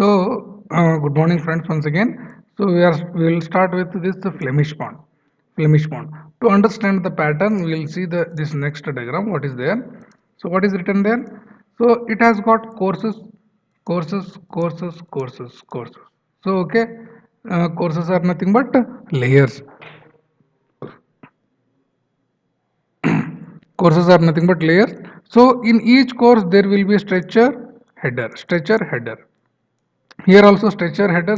Good morning, friends. Once again, we will start with this the Flemish bond. Flemish bond. To understand the pattern, we will see the this next diagram. What is there? So, what is written there? So, it has got courses, courses. So, okay, courses are nothing but layers. Courses are nothing but layers. So, in each course, there will be a stretcher, header. Here also stretcher header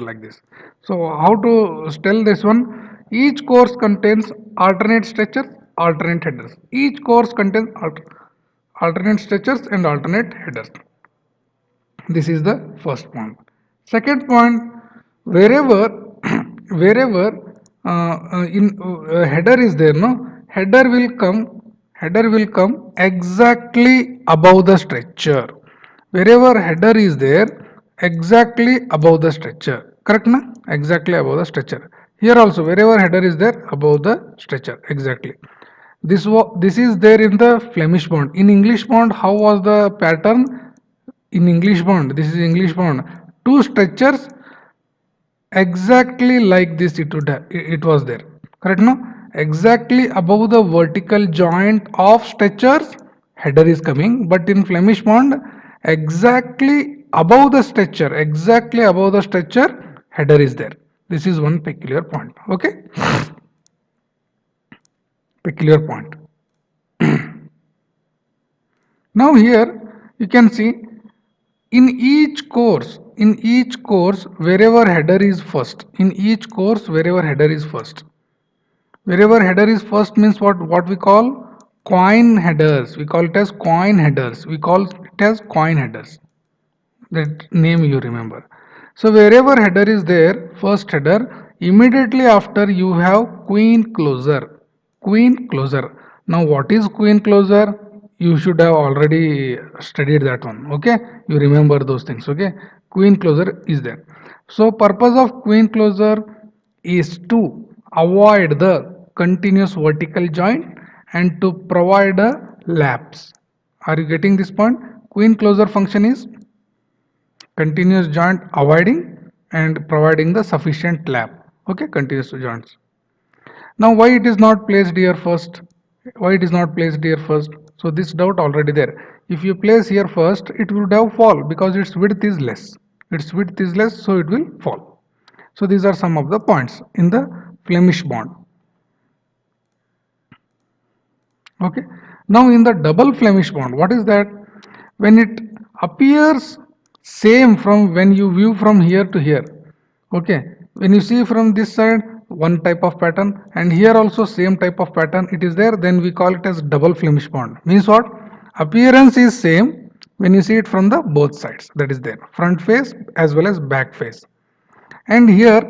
like this. So how to tell this one? Each course contains alternate stretchers, alternate headers. Each course contains alternate stretchers and alternate headers. This is the first point. Second point, wherever wherever in header is there, no, header will come exactly above the stretcher. Wherever header is there, exactly above the stretcher, correct na? Exactly above the stretcher. Here also wherever header is there, above the stretcher, exactly. This is there in the Flemish bond. In English bond, how was the pattern? In English bond, this is English bond, two stretchers exactly like this it was there, correct no? Exactly above the vertical joint of stretchers, header is coming, but in Flemish bond, exactly above the stretcher, header is there. This is one peculiar point. Okay, peculiar point. Now here you can see, in each course wherever header is first, wherever header is first means what we call coin headers. We call it as coin headers. We call it as coin headers. That name you remember. So wherever header is there, first header, immediately after you have queen closer. Now what is queen closer? You should have already studied that one. Okay, you remember those things. Okay, queen closer is there. So purpose of queen closer is to avoid the continuous vertical joint and to provide a lapse. Are you getting this point? Queen closer function is continuous joint avoiding and providing the sufficient lap. Okay, continuous joints. Now why it is not placed here first? Why it is not placed here first? So this doubt already there. If you place here first, it would have fall because its width is less. Its width is less, so it will fall. So these are some of the points in the Flemish bond. Okay, now in the double Flemish bond, what is that? When it appears same from when you view from here to here. Okay, when you see from this side one type of pattern and here also same type of pattern it is there, then we call it as double Flemish bond. Means what? Appearance is same when you see it from the both sides, that is there, front face as well as back face. And here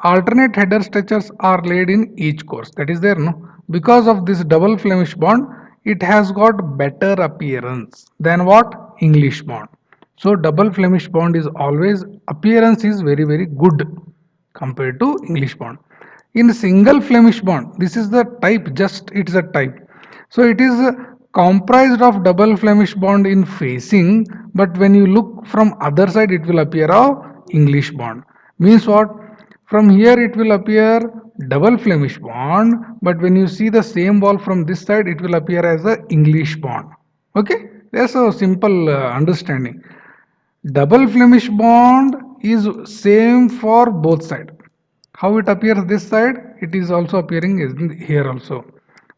alternate header stretchers are laid in each course, that is there, no? Because of this double Flemish bond, it has got better appearance than what? English bond. So double Flemish bond is always, appearance is very good compared to English bond. In single Flemish bond, this is the type, just it's a type. So it is comprised of double Flemish bond in facing, but when you look from other side, it will appear of English bond. Means what? From here it will appear double Flemish bond, but when you see the same wall from this side, it will appear as a English bond. Okay, that's a simple understanding. Double Flemish bond is same for both side. How it appears this side, it is also appearing here also.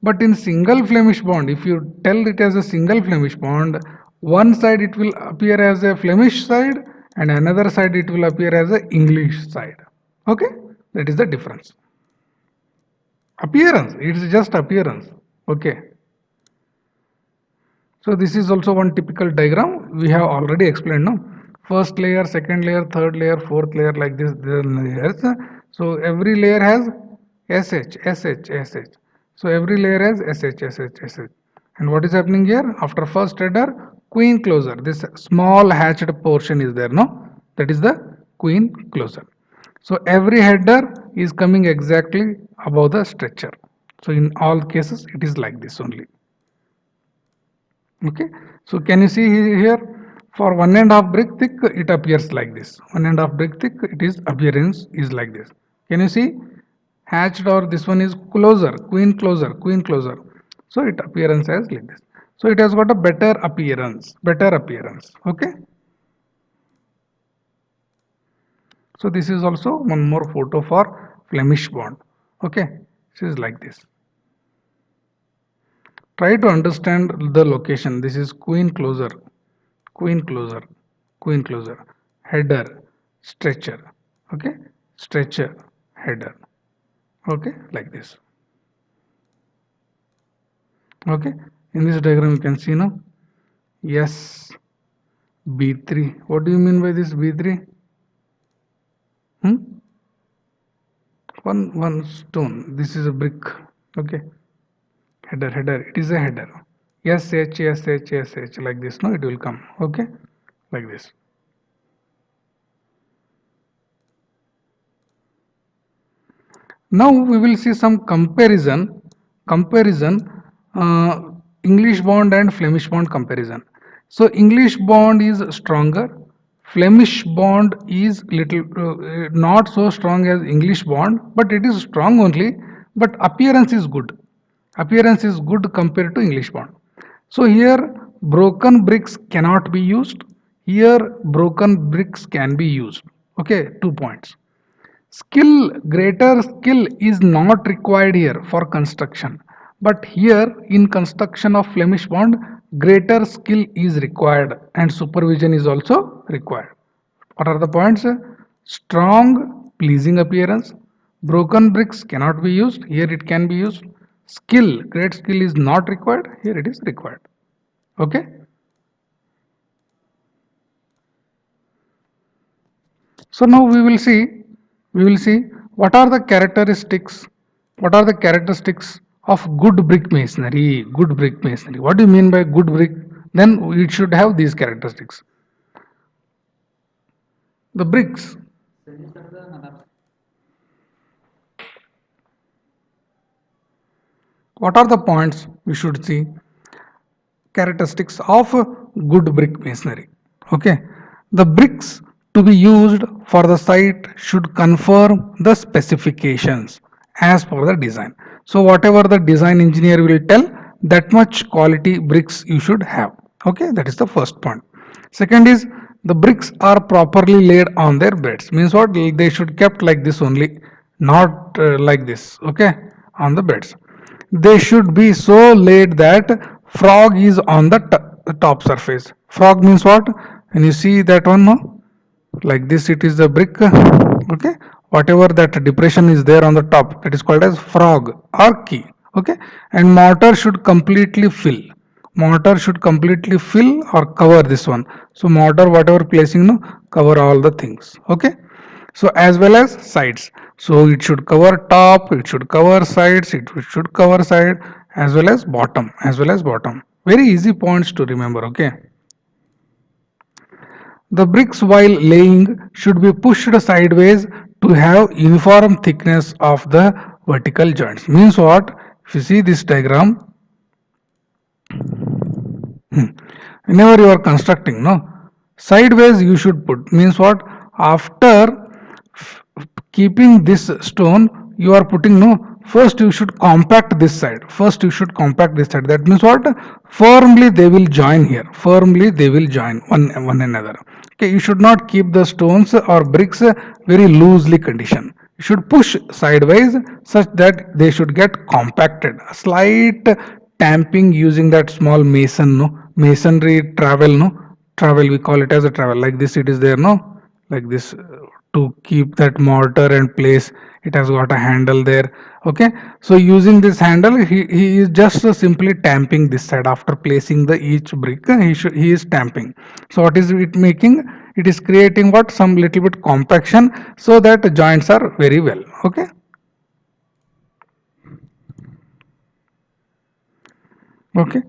But in single Flemish bond, if you tell it as a single Flemish bond, one side it will appear as a Flemish side and another side it will appear as a English side. Okay, that is the difference. Appearance, it is just appearance. Okay. So this is also one typical diagram we have already explained, no? First layer, second layer, third layer, fourth layer, like this, there are layers. So every layer has SH. So every layer has SH. And what is happening here? After first header, queen closer. This small hatched portion is there, no? That is the queen closer. So every header is coming exactly above the stretcher. So in all cases, it is like this only. Okay, so can you see here? For 1.5 brick thick, it appears like this. 1.5 brick thick, it is appearance is like this. Can you see? Hatched, or this one is closer, queen closer, queen closer. So it appearance as like this. So it has got a better appearance, better appearance. Okay. So this is also one more photo for Flemish bond. Okay. This is like this. Try to understand the location. This is queen closer, queen closer, queen closer, header, stretcher. Okay. Stretcher, header. Okay. Like this. Okay. In this diagram you can see now. Yes. B3. What do you mean by this B3? Hmm? One stone. This is a brick. Okay. Header. It is a header. SH like this. No, it will come. Okay. Like this. Now we will see some comparison, uh, English bond and Flemish bond comparison. So English bond is stronger, Flemish bond is little not so strong as English bond, but it is strong only, but appearance is good. Appearance is good compared to English bond. So here broken bricks cannot be used. Here broken bricks can be used. Okay, 2 points. Skill, greater skill is not required here for construction. But here in construction of Flemish bond, greater skill is required and supervision is also required. What are the points? Strong, pleasing appearance. Broken bricks cannot be used. Here it can be used. Skill, great skill is not required. Here it is required. Okay. So now we will see what are the characteristics of good brick masonry, good brick masonry. What do you mean by good brick? Then it should have these characteristics. The bricks. What are the points we should see? Characteristics of good brick masonry. Okay, the bricks to be used for the site should confirm the specifications as per the design. So whatever the design engineer will tell, that much quality bricks you should have. Okay, that is the first point. Second is the bricks are properly laid on their beds. Means what? They should kept like this only, not like this. Okay, on the beds. They should be so laid that frog is on the top surface. Frog means what? When you see that one, no? Like this, it is the brick. Okay, whatever that depression is there on the top, that is called as frog or key. Okay, and mortar should completely fill. Mortar should completely fill or cover this one. So mortar, whatever placing, no, cover all the things. Okay. So as well as sides. So it should cover top, it should cover sides, it should cover side as well as bottom, as well as bottom. Very easy points to remember. Okay. The bricks while laying should be pushed sideways to have uniform thickness of the vertical joints. Means what? If you see this diagram, whenever you are constructing, no, sideways you should put. Means what? After keeping this stone, you are putting, no, first you should compact this side, first you should compact this side. That means what? Firmly they will join here, firmly they will join one another. Okay, you should not keep the stones or bricks very loosely conditioned. You should push sideways such that they should get compacted. A slight tamping using that small mason, no, masonry travel, no, travel, we call it as a travel, like this it is there, no, like this, to keep that mortar in place. It has got a handle there. Okay, so using this handle, he is just simply tamping this side. After placing the each brick, he is tamping. So what is it making? It is creating what? Some little bit compaction, so that the joints are very well. Okay. Okay.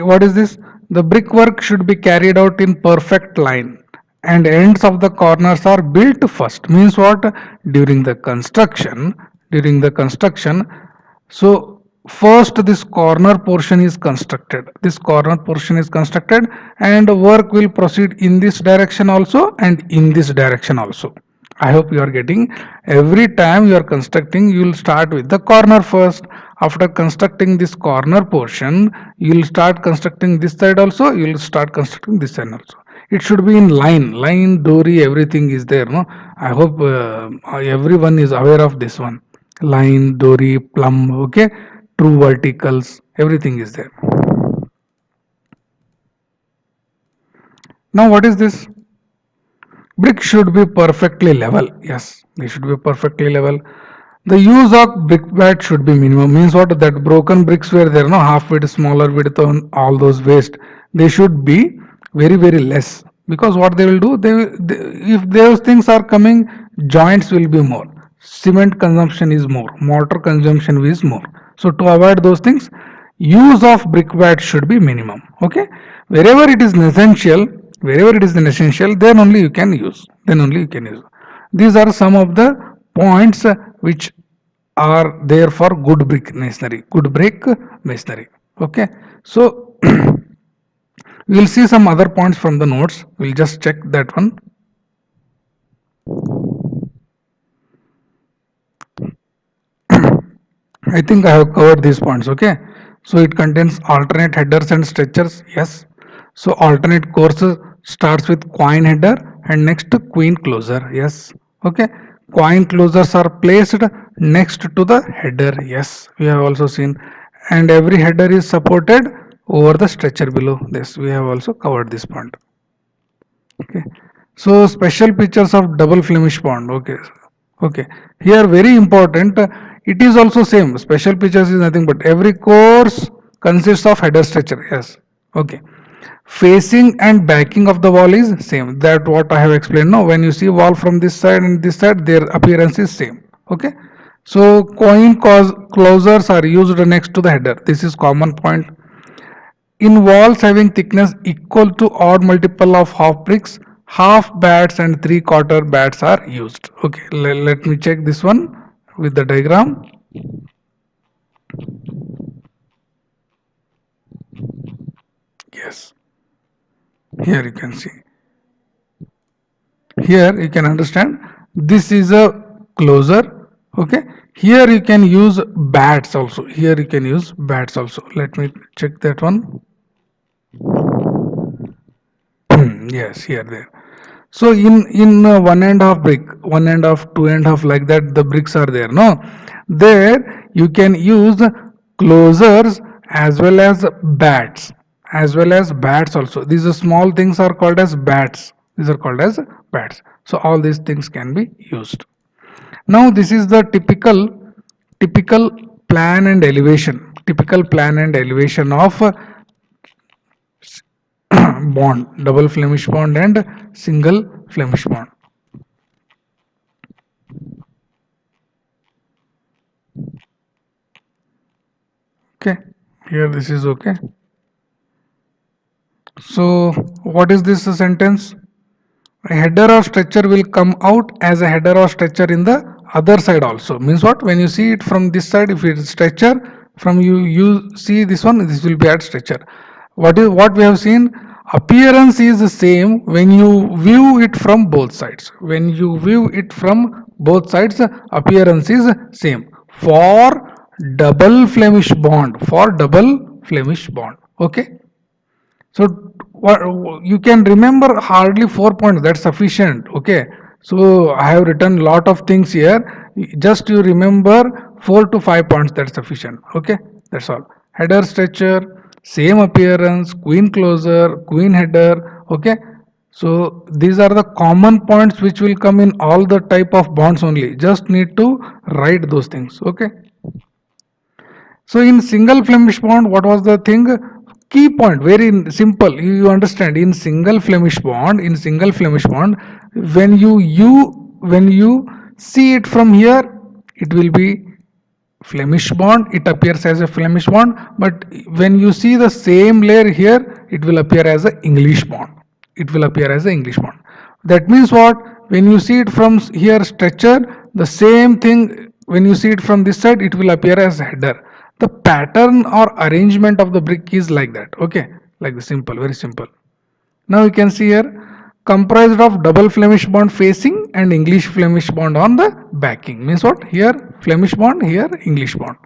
What is this? The brickwork should be carried out in perfect line and ends of the corners are built first. Means what? During the construction, so first this corner portion is constructed. This corner portion is constructed and work will proceed in this direction also and in this direction also. I hope you are getting. Every time you are constructing, you will start with the corner first. After constructing this corner portion, you will start constructing this side also, you will start constructing this side also. It should be in line dory, everything is there, no? I hope everyone is aware of this one. Line, dory, plumb, okay, true verticals, everything is there. Now what is this? Brick should be perfectly level. Yes, they should be perfectly level. The use of brick bat should be minimum. Means what? That broken bricks were there, no, half width, smaller width on all those waste. They should be very less, because what they will do, they if those things are coming, joints will be more. Cement consumption is more. Mortar consumption is more. So to avoid those things, use of brick bat should be minimum. Okay, wherever it is essential, then only you can use. These are some of the points which are there for good brick masonry. Okay, so we will see some other points from the notes. We'll just check that one. I think I have covered these points. Okay, so it contains alternate headers and stretchers. Yes, so alternate course starts with queen header and next queen closer. Yes, okay, queen closers are placed next to the header. Yes, we have also seen, and every header is supported over the stretcher below. This we have also covered this point. Okay, so special features of double Flemish bond. Okay, here very important, it is also same. Special features is nothing but every course consists of header structure. Yes, okay, facing and backing of the wall is same. That what I have explained. Now when you see wall from this side and this side, their appearance is same. Okay, so coin closers are used next to the header. This is common point. In walls having thickness equal to odd multiple of half bricks, half bats and three-quarter bats are used. Okay, let me check this one with the diagram. Yes, here you can see. Here you can understand this is a closer. Okay, here you can use bats also. Let me check that one. Yes, here there. So in one and half brick, one and half, two and half, like that the bricks are there. No, there you can use closers as well as bats, also. These are small things are called as bats. These are called as bats. So all these things can be used. Now this is the typical plan and elevation. Typical plan and elevation of bond, double Flemish bond and single Flemish bond. Okay, here this is okay. So what is this sentence? A header or stretcher will come out as a header or stretcher in the other side also. Means what? When you see it from this side, if it is stretcher, from you see this one, this will be at stretcher. What we have seen? Appearance is the same when you view it from both sides. Appearance is same for double Flemish bond. Okay. So what you can remember hardly 4 points. That's sufficient. Okay. So I have written lot of things here. Just you remember 4 to 5 points. That's sufficient. Okay. That's all. Header stretcher, same appearance, queen closer, queen header. Okay. So these are the common points which will come in all the type of bonds only. Just need to write those things. Okay. So in single Flemish bond, what was the thing? Key point, very simple. You understand. In single Flemish bond, when you see it from here, it will be Flemish bond. It appears as a Flemish bond. But when you see the same layer here, it will appear as a English bond. That means what? When you see it from here, stretcher, the same thing. When you see it from this side, it will appear as header. The pattern or arrangement of the brick is like that. Okay, like the simple, very simple. Now you can see here comprised of double Flemish bond facing and English Flemish bond on the backing. Means what? Here Flemish bond, here English bond.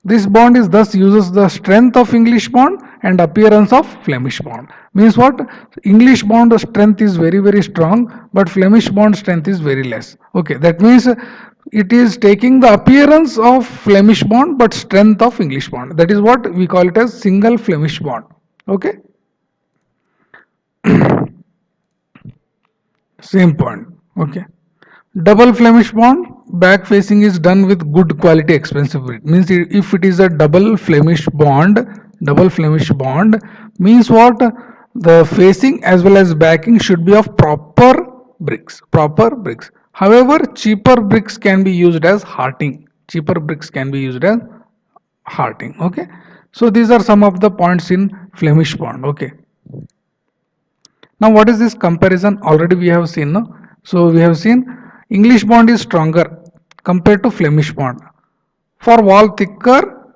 This bond is thus uses the strength of English bond and appearance of Flemish bond. Means what? English bond strength is very strong, but Flemish bond strength is very less. Okay, that means it is taking the appearance of Flemish bond but strength of English bond. That is what we call it as single Flemish bond. Okay. Same point. Okay. Double Flemish bond back facing is done with good quality expensive wood. Means if it is a double Flemish bond means what? The facing as well as backing should be of proper bricks. Proper bricks. However, cheaper bricks can be used as hearting. Cheaper bricks can be used as hearting. Okay. So these are some of the points in Flemish bond. Okay. Now what is this comparison? Already we have seen, no? So we have seen English bond is stronger compared to Flemish bond. For wall thicker,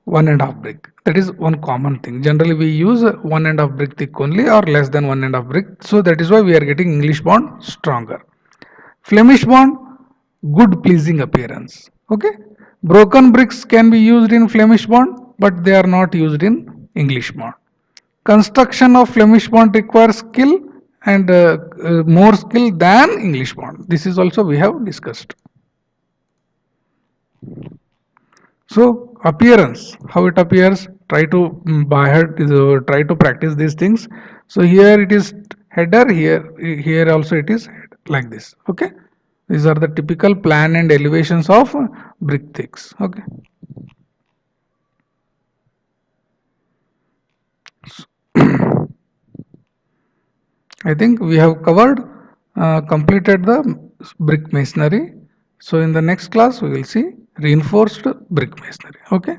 1.5 brick. That is one common thing. Generally we use 1.5 brick thick only or less than 1.5 brick. So that is why we are getting English bond stronger. Flemish bond, good pleasing appearance. Okay. Broken bricks can be used in Flemish bond, but they are not used in English bond. Construction of Flemish bond requires skill and more skill than English bond. This is also we have discussed. So appearance, how it appears, try to by heart, try to practice these things. So here it is header, here also it is like this. Okay, these are the typical plan and elevations of brick thicks. Okay. I think we have covered, completed the brick masonry. So in the next class, we will see reinforced brick masonry. Okay.